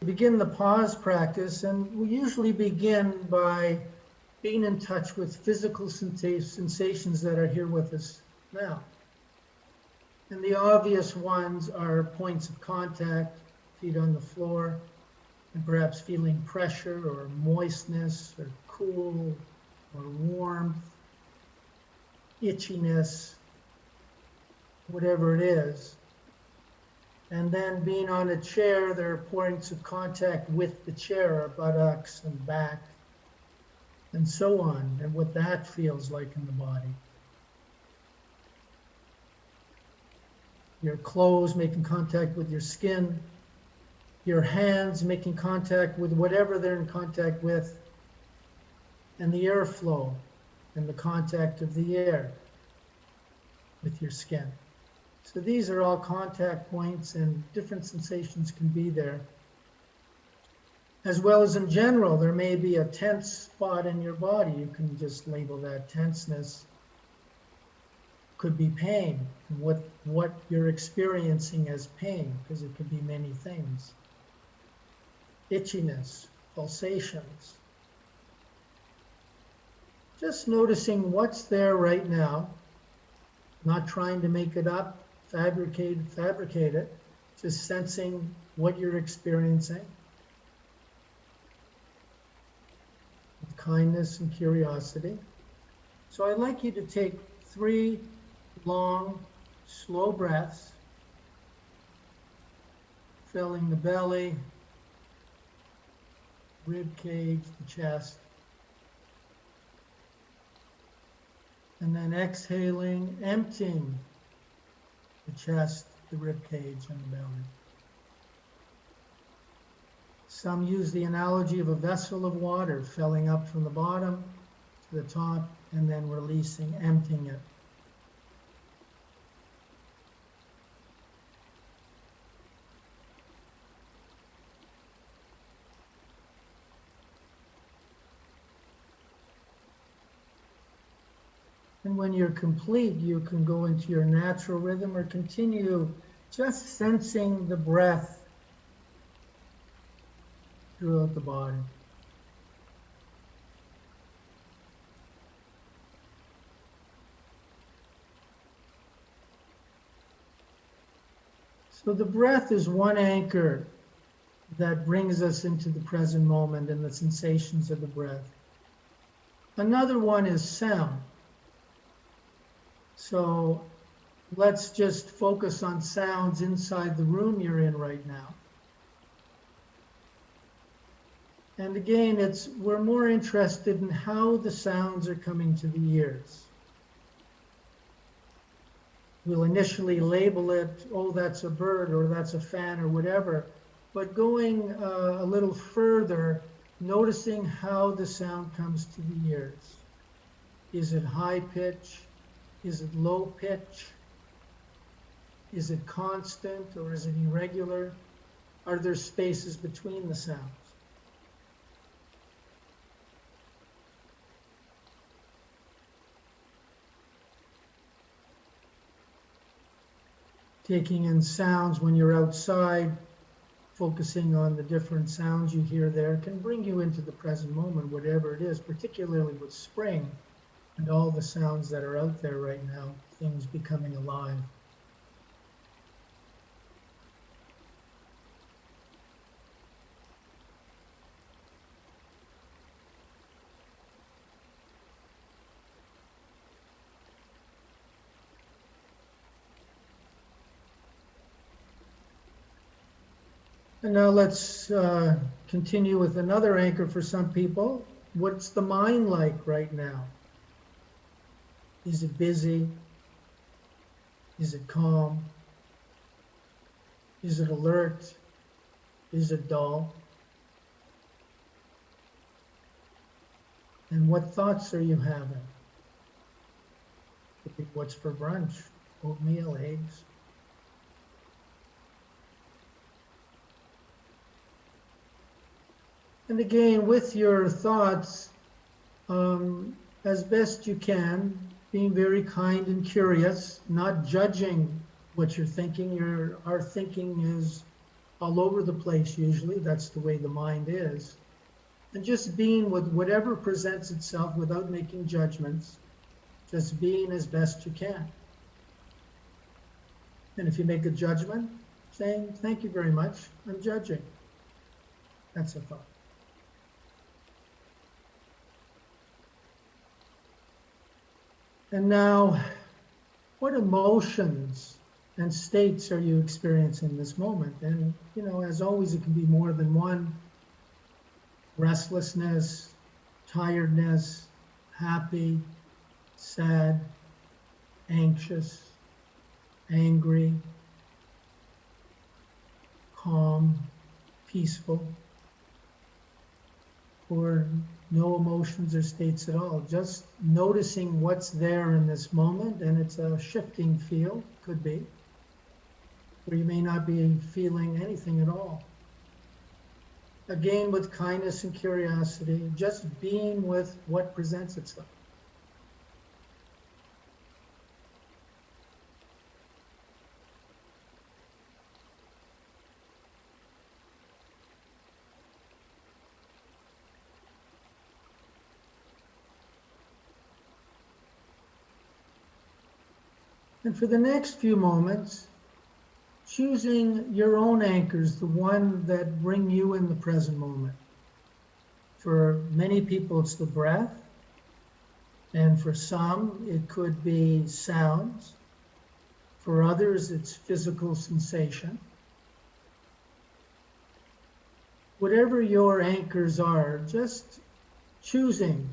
begin the pause practice, and we usually begin by being in touch with physical sensations that are here with us now. And the obvious ones are points of contact, feet on the floor, and perhaps feeling pressure or moistness or cool or warmth, itchiness, whatever it is. And then being on a chair, there are points of contact with the chair, our buttocks and back, and so on, and what that feels like in the body. Your clothes making contact with your skin, your hands making contact with whatever they're in contact with, and the airflow and the contact of the air with your skin. So these are all contact points, and different sensations can be there. As well as in general, there may be a tense spot in your body. You can just label that tenseness. Could be pain, what you're experiencing as pain, because it could be many things. Itchiness, pulsations. Just noticing what's there right now, not trying to make it up, fabricate it, just sensing what you're experiencing with kindness and curiosity. So I'd like you to take 3 long, slow breaths, filling the belly, rib cage, the chest, and then exhaling, emptying the chest, the rib cage, and the belly. Some use the analogy of a vessel of water filling up from the bottom to the top and then releasing, emptying it. And when you're complete, you can go into your natural rhythm or continue just sensing the breath throughout the body. So the breath is one anchor that brings us into the present moment and the sensations of the breath. Another one is sound. So let's just focus on sounds inside the room you're in right now. And again, we're more interested in how the sounds are coming to the ears. We'll initially label it, oh, that's a bird, or that's a fan, or whatever. But going a little further, noticing how the sound comes to the ears. Is it high pitch? Is it low pitch? Is it constant or is it irregular? Are there spaces between the sounds? Taking in sounds when you're outside, focusing on the different sounds you hear there can bring you into the present moment, whatever it is, particularly with spring. And all the sounds that are out there right now, things becoming alive. And now let's continue with another anchor for some people. What's the mind like right now? Is it busy? Is it calm? Is it alert? Is it dull? And what thoughts are you having? What's for brunch? Oatmeal, eggs? And again, with your thoughts, as best you can, being very kind and curious, not judging what you're thinking. Our thinking is all over the place usually. That's the way the mind is. And just being with whatever presents itself without making judgments, just being as best you can. And if you make a judgment, saying, thank you very much, I'm judging. That's a thought. And now, what emotions and states are you experiencing in this moment? And, as always, it can be more than one. Restlessness, tiredness, happy, sad, anxious, angry, calm, peaceful, or no emotions or states at all. Just noticing what's there in this moment, and it's a shifting feel, could be, where you may not be feeling anything at all. Again, with kindness and curiosity, just being with what presents itself. And for the next few moments, choosing your own anchors, the one that bring you in the present moment. For many people, it's the breath. And for some, it could be sounds. For others, it's physical sensation. Whatever your anchors are, just choosing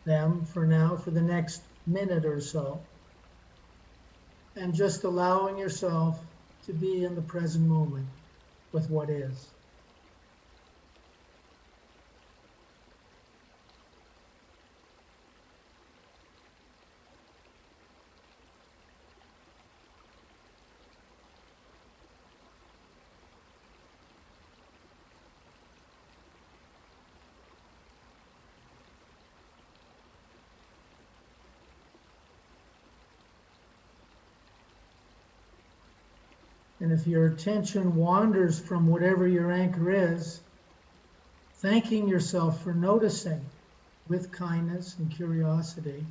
them for now, for the next minute or so. And just allowing yourself to be in the present moment with what is. And if your attention wanders from whatever your anchor is, thanking yourself for noticing with kindness and curiosity.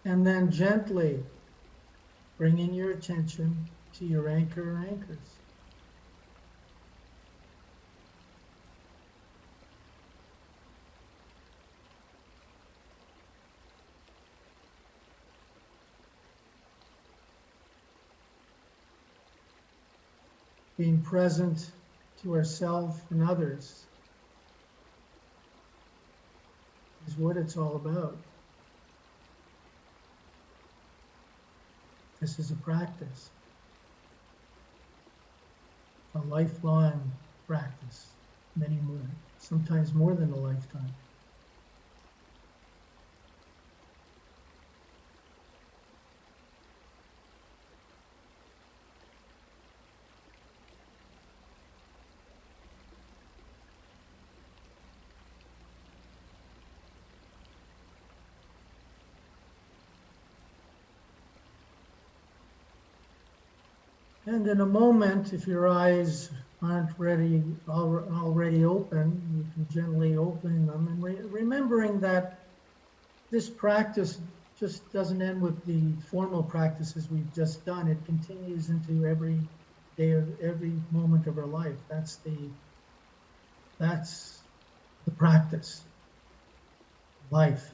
And then gently bringing your attention to your anchor or anchors. Being present to ourselves and others is what it's all about. This is a practice, a lifelong practice, many more, sometimes more than a lifetime. And in a moment, if your eyes aren't already open, you can gently open them and remembering that this practice just doesn't end with the formal practices we've just done. It continues into every day of every moment of our life. That's the practice, life.